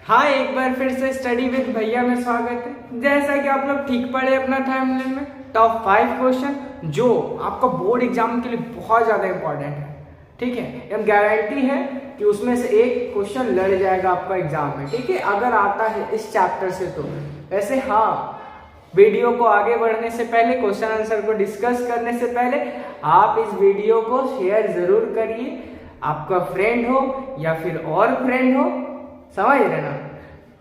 हाँ, एक बार फिर से स्टडी विद भैया में स्वागत है। जैसा कि आप लोग ठीक पढ़े अपना टाइमलाइन में, टॉप 5 क्वेश्चन जो आपका बोर्ड एग्जाम के लिए बहुत ज़्यादा इंपॉर्टेंट है। ठीक है, एकदम गारंटी है कि उसमें से एक क्वेश्चन लड़ जाएगा आपका एग्जाम में। ठीक है, अगर आता है इस चैप्टर से तो। वैसे हाँ, वीडियो को आगे बढ़ने से पहले, क्वेश्चन आंसर को डिस्कस करने से पहले आप इस वीडियो को शेयर जरूर करिए। आपका फ्रेंड हो या फिर और फ्रेंड हो, समझ रहे ना,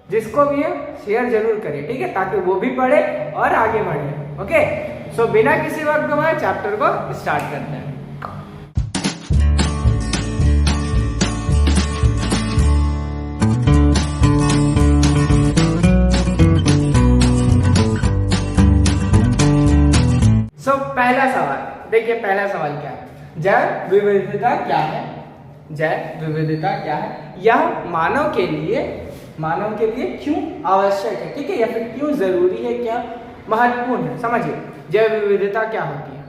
जिसको भी है शेयर जरूर करिए। ठीक है, ताकि वो भी पढ़े और आगे बढ़े। ओके, सो बिना किसी वक्त गवाए चैप्टर को स्टार्ट करते हैं। पहला सवाल देखिए, पहला सवाल क्या है? जैव विविधता क्या है? जैव विविधता क्या है? यह मानव के लिए क्यों आवश्यक है? ठीक है, या फिर क्यों जरूरी है, क्या महत्वपूर्ण है? समझिए, जैव विविधता क्या होती है?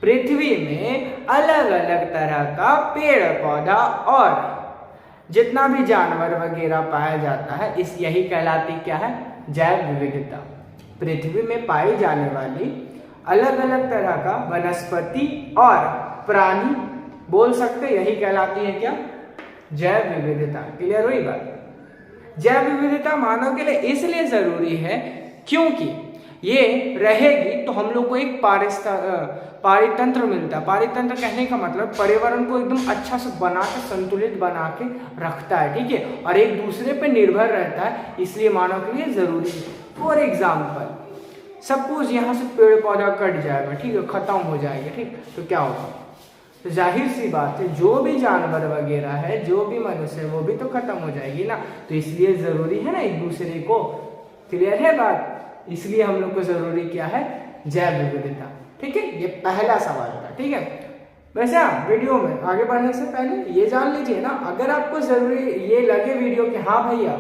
पृथ्वी में अलग अलग तरह का पेड़ पौधा और जितना भी जानवर वगैरह पाया जाता है, इस यही कहलाती क्या है? जैव विविधता। पृथ्वी में पाई जाने वाली अलग अलग तरह का वनस्पति और प्राणी बोल सकते, यही कहलाती है क्या? जैव विविधता। क्लियर हुई बात? जैव विविधता मानव के लिए इसलिए जरूरी है क्योंकि ये रहेगी तो हम लोग को एक पारितंत्र मिलता है। पारितंत्र कहने का मतलब पर्यावरण को एकदम अच्छा से बना के, संतुलित बना के रखता है। ठीक है, और एक दूसरे पे निर्भर रहता है, इसलिए मानव के लिए जरूरी है। फॉर एग्जाम्पल, सपोज यहाँ से पेड़ पौधा कट जाएगा, ठीक है, खत्म हो जाएगा, ठीक, तो क्या होगा? तो जाहिर सी बात है, जो भी जानवर वगैरह है, जो भी मनुष्य है, वो भी तो खत्म हो जाएगी ना। तो इसलिए जरूरी है ना एक दूसरे को। क्लियर है बात? इसलिए हम लोग को जरूरी क्या है? जैव विविधता। ठीक है, ये पहला सवाल था। ठीक है, वैसे आप वीडियो में आगे बढ़ने से पहले ये जान लीजिए ना, अगर आपको जरूरी ये लगे वीडियो कि हाँ भैया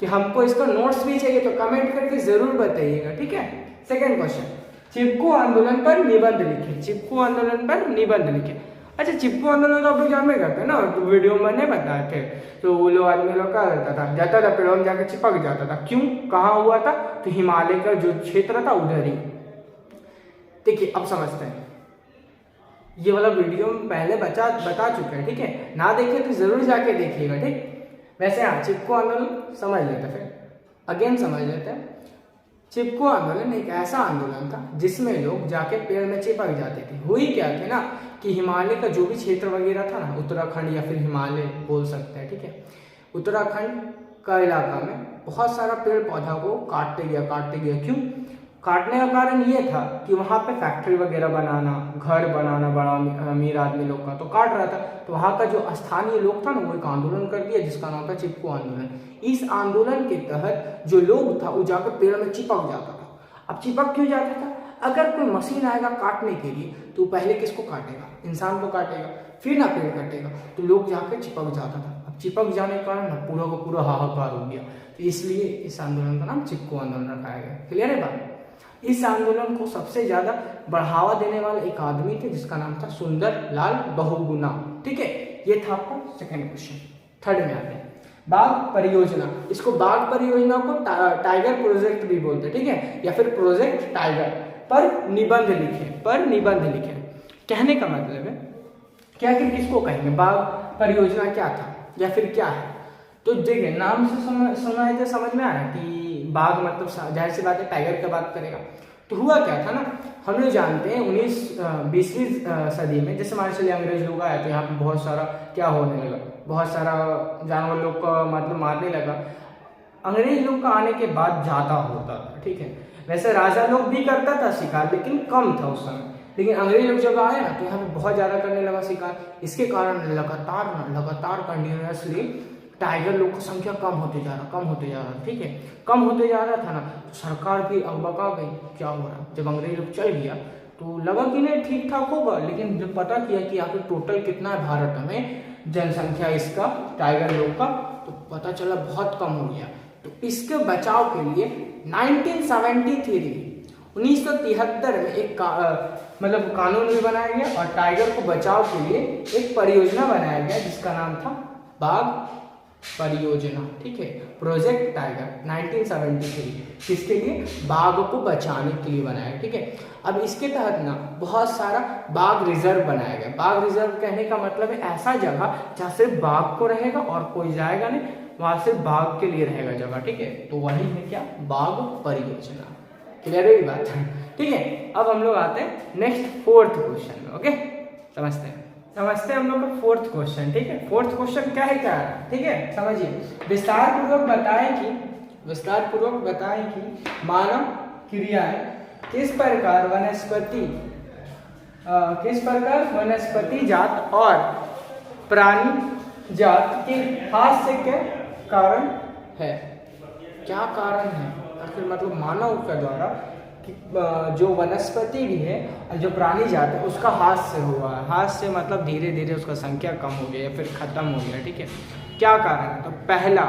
कि हमको इसका नोट्स भी चाहिए, तो कमेंट करके जरूर बताइएगा। ठीक है, सेकेंड क्वेश्चन, चिपको आंदोलन पर निबंध लिखे। चिपको आंदोलन पर निबंध लिखे। अच्छा, चिपको आंदोलन तो आप लोग जान में करते हैं ना, तो वीडियो में नहीं बताए थे। तो वो लोग आदमी लोग क्या करता था, जाता था पेड़ों में जाकर चिपक जाता था। क्यों, कहाँ हुआ था? तो हिमालय का जो क्षेत्र था उधर ही। देखिए, अब समझते हैं। ये वाला वीडियो में पहले बता चुके हैं। ठीक है, ना देखे तो जरूर जाके देखिएगा। ठीक, वैसे हाँ, चिपको आंदोलन समझ लेते, फिर अगेन समझ लेते हैं। चिपको आंदोलन एक ऐसा आंदोलन था जिसमें लोग जाके पेड़ में चिपक जाते थे। हुई क्या थे ना कि हिमालय का जो भी क्षेत्र वगैरह था ना, उत्तराखंड या फिर हिमालय बोल सकते हैं। ठीक है, उत्तराखंड का इलाका में बहुत सारा पेड़ पौधा को काटते गया। क्यों काटने का कारण ये था कि वहाँ पे फैक्ट्री वगैरह बनाना, घर बनाना, बड़ा अमीर आदमी लोग का तो काट रहा था। तो वहाँ का जो स्थानीय लोग था ना, वो एक आंदोलन कर दिया जिसका नाम था चिपको आंदोलन। इस आंदोलन के तहत जो लोग था वो जाकर पेड़ में चिपक जाता था। अब चिपक क्यों जाता था? अगर कोई मशीन आएगा काटने के लिए तो पहले किसको काटेगा? इंसान को काटेगा, फिर ना पेड़ काटेगा। तो लोग जाकर चिपक जाता था। अब चिपक जाने के कारण ना पूरा का पूरा हाहाकार हो गया। तो इसलिए इस आंदोलन का नाम चिपको आंदोलन रखाया गया। क्लियर है बात? इस आंदोलन को सबसे ज्यादा बढ़ावा देने वाला एक आदमी थे जिसका नाम था सुंदर लाल बहुगुणा। ठीक है, ये था आपका सेकंड क्वेश्चन। थर्ड में आते हैं, बाघ परियोजना। इसको बाघ परियोजना को टाइगर प्रोजेक्ट भी बोलते हैं। ठीक है, या फिर प्रोजेक्ट टाइगर पर निबंध लिखे। कहने का मतलब है क्या कि किसको कहेंगे? बाघ परियोजना क्या था या फिर क्या है? तो देखिए, नाम से समझ में आया कि बाघ मतलब जाहिर सी बात है टाइगर की बात करेगा। तो हुआ क्या था ना, हम लोग जानते हैं 20वीं सदी में जैसे मान चलिए अंग्रेज लोग आए तो यहाँ पे बहुत सारा क्या होने लगा, बहुत सारा जानवर लोग का मतलब मारने लगा। अंग्रेज लोग का आने के बाद ज्यादा होता था। ठीक है, वैसे राजा लोग भी करता था शिकार, लेकिन कम था उस समय। लेकिन अंग्रेज लोग जब आए ना तो यहाँ पे बहुत ज्यादा करने लगा शिकार। इसके कारण लगातार कंटिन्यूअसली टाइगर लोग की संख्या कम होते जा रहा। ठीक है, कम होते जा रहा था ना, तो सरकार भी अकबका गई क्या हो रहा। जब अंग्रेज लोग चल गया तो लगा कि नहीं ठीक ठाक होगा, लेकिन जब पता किया कि आखिर टोटल कितना है भारत में जनसंख्या इसका टाइगर लोग का, तो पता चला बहुत कम हो गया। तो इसके बचाव के लिए 1973 में एक मतलब कानून भी बनाया गया और टाइगर को बचाव के लिए एक परियोजना बनाया गया जिसका नाम था बाघ परियोजना, ठीक है, प्रोजेक्ट टाइगर 1973 किसके लिए, बाघ को बचाने के लिए बनाया, ठीक है। अब इसके तहत ना बहुत सारा बाघ रिजर्व बनाया गया। बाघ रिजर्व कहने का मतलब है ऐसा जगह जहाँ सिर्फ बाघ को रहेगा और कोई जाएगा नहीं, वहां सिर्फ बाघ के लिए रहेगा जगह, ठीक है। तो वही है क्या, बाघ परियोजना। क्लियर है ये बात, ठीक है। अब हम लोग आते हैं नेक्स्ट फोर्थ क्वेश्चन में, ओके। समझते हैं हम लोग का फोर्थ क्वेश्चन, ठीक है। फोर्थ क्वेश्चन क्या है, क्या है, ठीक है, समझिए। विस्तार पूर्वक बताएं कि मानव क्रियाएं किस प्रकार वनस्पति जात और प्राणी जात के हास्य के कारण है। क्या कारण है, आखिर मतलब मानव के द्वारा जो वनस्पति भी है और जो प्राणी जात है उसका हास्य हुआ है। हास्य मतलब धीरे धीरे उसका संख्या कम हो गया या फिर खत्म हो गया, ठीक है। क्या कारण है, तो पहला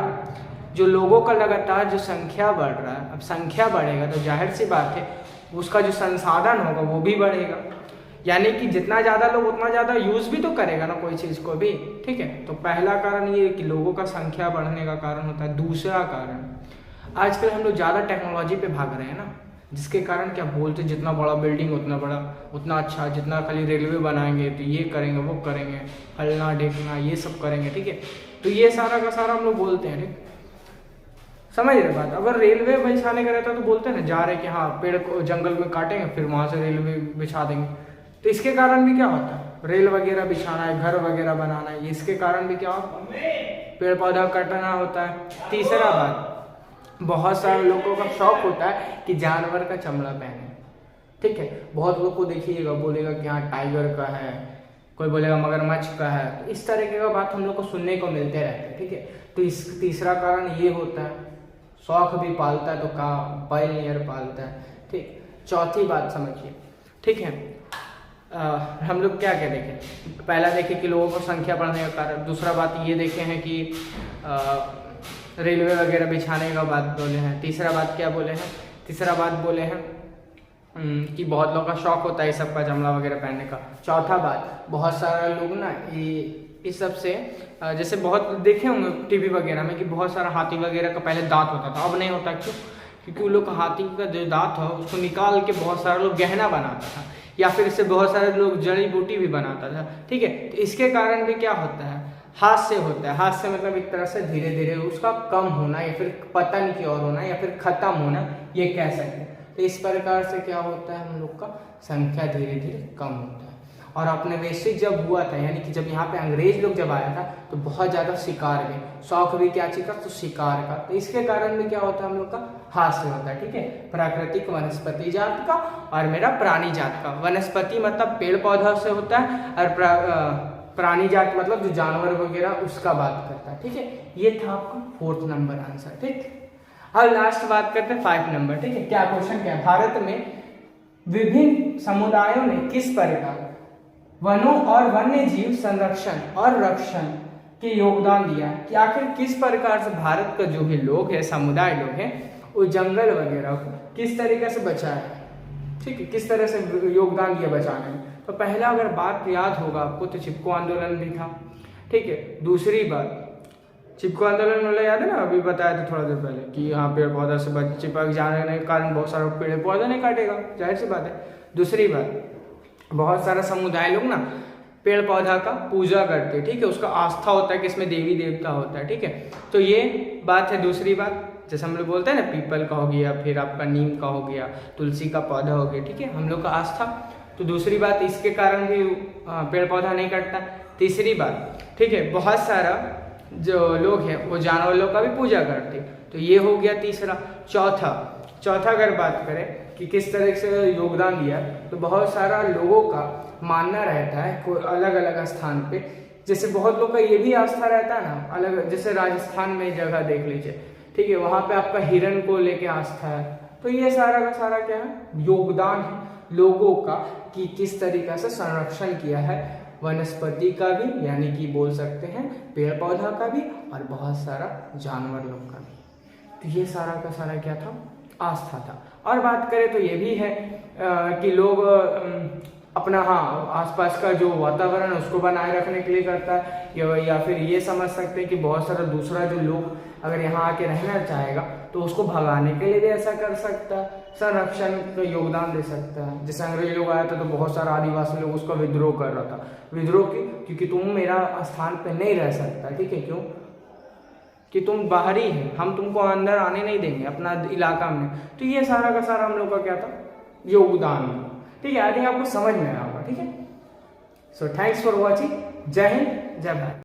जो लोगों का लगातार जो संख्या बढ़ रहा है, अब संख्या बढ़ेगा तो जाहिर सी बात है उसका जो संसाधन होगा वो भी बढ़ेगा, यानी कि जितना ज़्यादा लोग उतना ज़्यादा यूज़ भी तो करेगा ना कोई चीज़ को भी, ठीक है। तो पहला कारण ये कि लोगों का संख्या बढ़ने का कारण होता है। दूसरा कारण, आजकल हम लोग ज़्यादा टेक्नोलॉजी पे भाग रहे हैं ना, जिसके कारण क्या बोलते, जितना बड़ा बिल्डिंग उतना बड़ा उतना अच्छा, जितना खाली रेलवे बनाएंगे तो ये करेंगे वो करेंगे, फलना ढेकना ये सब करेंगे, ठीक है। तो ये सारा का सारा हम लोग बोलते हैं, ठीक, समझ रहे बात। अगर रेलवे बिछाने का रहता तो बोलते हैं ना, जा रहे कि हाँ पेड़ को जंगल में काटेंगे फिर वहाँ से रेलवे बिछा देंगे। तो इसके कारण भी क्या होता है, रेल वगैरह बिछाना है, घर वगैरह बनाना है, इसके कारण भी क्या होता है, पेड़ पौधा काटना होता है। तीसरा बात, बहुत सारे लोगों का शौक होता है कि जानवर का चमड़ा पहने, ठीक है। बहुत लोग को देखिएगा बोलेगा कि हाँ टाइगर का है, कोई बोलेगा मगरमच्छ का है, तो इस तरीके का बात हम लोग को सुनने को मिलते रहते हैं, ठीक है। तो इस तीसरा कारण ये होता है, शौक भी पालता है तो का बैल नियर पालता है, ठीक। चौथी बात समझिए, ठीक है। हम लोग क्या क्या देखें, पहला देखें कि लोगों को संख्या बढ़ने का कारण। दूसरा बात ये देखे हैं कि रेलवे वगैरह बिछाने का बात बोले हैं। तीसरा बात क्या बोले हैं, तीसरा बात बोले हैं कि बहुत लोगों का शौक होता है इस सब का चमड़ा वगैरह पहनने का। चौथा बात, बहुत सारे लोग ना इस सब से जैसे बहुत देखे होंगे टीवी वगैरह में कि बहुत सारा हाथी वगैरह का पहले दांत होता था, अब नहीं होता। क्यों, क्योंकि उन लोग का हाथी का जो दांत है उसको निकाल के बहुत सारे लोग गहना बनाता था, या फिर इससे बहुत सारे लोग जड़ी बूटी भी बनाता था, ठीक है। तो इसके कारण भी क्या होता है, हास्य होता है। हास्य मतलब एक तरह से धीरे धीरे उसका कम होना या फिर पतन की ओर होना या फिर खत्म होना, ये कह सकते हैं। तो इस प्रकार से क्या होता है, हम लोग का संख्या धीरे धीरे कम होता है। और अपने वैश्विक जब हुआ था, यानी कि जब यहाँ पे अंग्रेज लोग जब आया था तो बहुत ज़्यादा शिकार में शौक भी क्या चीज़ का, तो शिकार का। तो इसके कारण भी क्या होता है, हम लोग का हास्य होता है, ठीक है। प्राकृतिक वनस्पति जात का और मेरा प्राणी जात का। वनस्पति मतलब पेड़ पौधा से होता है और प्राणी जात मतलब जो जानवर वगैरह उसका बात करता है, ठीक है। ये था आपका 4th नंबर आंसर, ठीक। अब लास्ट बात करते हैं 5 नंबर, ठीक है। क्या क्वेश्चन क्या है, भारत में विभिन्न समुदायों ने किस प्रकार वनों और वन्य जीव संरक्षण और रक्षण के योगदान दिया है, कि आखिर किस प्रकार से भारत का जो भी लोग है, समुदाय लोग हैं, वो जंगल वगैरह को किस तरीके से बचाया है, ठीक है, किस तरह से योगदान दिया बचाने में। तो पहला अगर बात याद होगा आपको तो चिपको आंदोलन भी था, ठीक है। दूसरी बात, चिपको आंदोलन वाला याद है ना, अभी बताया था थोड़ा देर पहले कि यहाँ पेड़ पौधा से चिपक जाने के कारण बहुत सारा पेड़ पौधा नहीं काटेगा, जाहिर सी बात है। दूसरी बात, बहुत सारा समुदाय लोग ना पेड़ पौधा का पूजा करते हैं, ठीक है, उसका आस्था होता है कि इसमें देवी देवता होता है, ठीक है। तो ये बात है। दूसरी बात, जैसे हम लोग बोलते हैं ना पीपल का हो गया, फिर आपका नीम का हो गया, तुलसी का पौधा हो गया, ठीक है, हम लोग का आस्था। तो दूसरी बात, इसके कारण भी पेड़ पौधा नहीं कटता। तीसरी बात, ठीक है, बहुत सारा जो लोग हैं वो जानवरों का भी पूजा करते, तो ये हो गया तीसरा। चौथा अगर बात करें कि किस तरह से योगदान दिया, तो बहुत सारा लोगों का मानना रहता है कोई अलग अलग स्थान पे, जैसे बहुत लोग का ये भी आस्था रहता है ना अलग, जैसे राजस्थान में जगह देख लीजिए, ठीक है, वहाँ पे आपका हिरण को लेके आस्था है। तो ये सारा का सारा क्या है, योगदान है लोगों का कि किस तरीके से संरक्षण किया है वनस्पति का भी, यानी कि बोल सकते हैं पेड़ पौधा का भी, और बहुत सारा जानवर लोग का भी। तो ये सारा का सारा क्या था, आस्था था। और बात करें तो ये भी है कि लोग अपना हाँ आसपास का जो वातावरण है उसको बनाए रखने के लिए करता है, या फिर ये समझ सकते हैं कि बहुत सारा दूसरा जो लोग अगर यहाँ आके रहना चाहेगा तो उसको भगाने के लिए भी ऐसा कर सकता है, संरक्षण का योगदान दे सकता है। जैसे अंग्रेज लोग आया था तो बहुत सारा आदिवासी लोग उसका विद्रोह कर रहा था। विद्रोह क्योंकि तुम मेरा स्थान पे नहीं रह सकता, ठीक है, क्यों कि तुम बाहरी है, हम तुमको अंदर आने नहीं देंगे अपना इलाका में। तो ये सारा का सारा हम लोग का क्या था, योगदान, ठीक है। आई थिंक आपको समझ में आया होगा, ठीक है। So thanks for watching. जय हिंद, जय भारत।